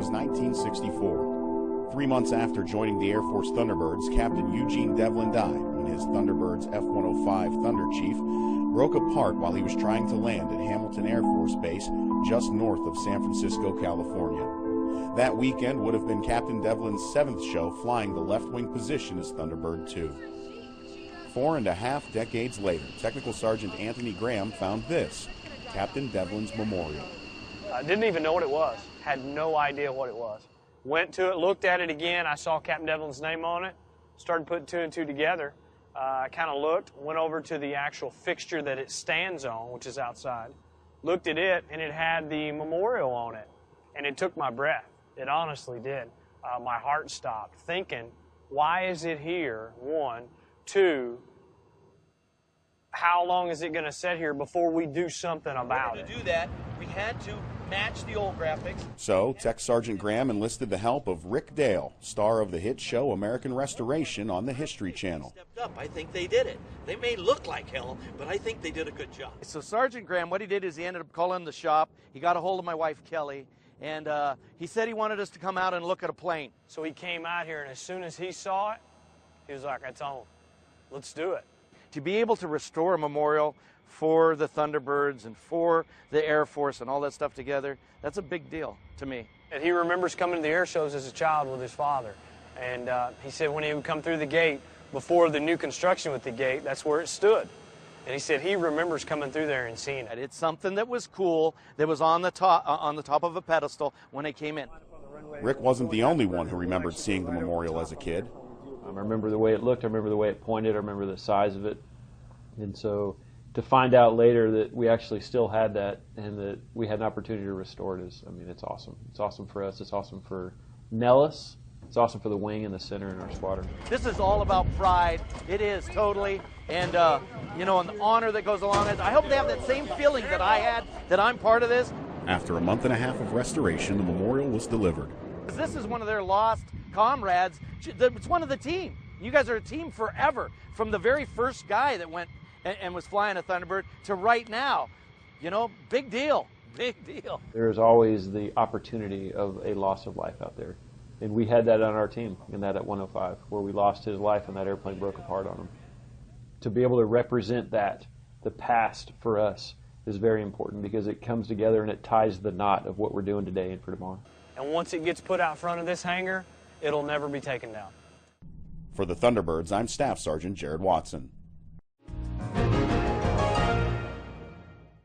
was 1964. 3 months after joining the Air Force Thunderbirds, Captain Eugene Devlin died when his Thunderbird's F-105 Thunder Chief broke apart while he was trying to land at Hamilton Air Force Base just north of San Francisco, California. That weekend would have been Captain Devlin's 7th show flying the left-wing position as Thunderbird 2. 4.5 decades later, Technical Sergeant Anthony Graham found this, Captain Devlin's memorial. I didn't even know what it was. Had no idea what it was. Went to it, looked at it again. I saw Captain Devlin's name on it. Started putting 2 and 2 together. I kind of looked, went over to the actual fixture that it stands on, which is outside. Looked at it, and it had the memorial on it. And it took my breath. It honestly did. My heart stopped, thinking, why is it here? 1, 2, how long is it going to sit here before we do something about it? To do that, we had to match the old graphics. So, Tech Sergeant Graham enlisted the help of Rick Dale, star of the hit show American Restoration on the History Channel. Stepped up. I think they did it. They may look like hell, but I think they did a good job. So Sergeant Graham, what he did is he ended up calling the shop. He got a hold of my wife, Kelly, and he said he wanted us to come out and look at a plane. So he came out here, and as soon as he saw it, he was like, it's on. Let's do it. To be able to restore a memorial for the Thunderbirds and for the Air Force and all that stuff together, that's a big deal to me. And he remembers coming to the air shows as a child with his father. And he said when he would come through the gate, before the new construction with the gate, that's where it stood. And he said he remembers coming through there and seeing it. It's something that was cool, that was on the top of a pedestal when it came in. Rick wasn't the only one who remembered seeing the memorial as a kid. I remember the way it looked, I remember the way it pointed, I remember the size of it. And so to find out later that we actually still had that and that we had an opportunity to restore it is, I mean, it's awesome. It's awesome for us, it's awesome for Nellis, it's awesome for the wing and the center in our squadron. This is all about pride. It is, totally. And, you know, and the honor that goes along with it. I hope they have that same feeling that I had, that I'm part of this. After a month and a half of restoration, the memorial was delivered. This is one of their lost comrades. It's one of the team. You guys are a team forever, from the very first guy that went and was flying a Thunderbird to right now. You know, big deal, big deal. There's always the opportunity of a loss of life out there. And we had that on our team, in that at 105, where we lost his life and that airplane broke apart on him. To be able to represent that, the past for us, is very important because it comes together and it ties the knot of what we're doing today and for tomorrow. And once it gets put out front of this hangar, it'll never be taken down. For the Thunderbirds, I'm Staff Sergeant Jared Watson.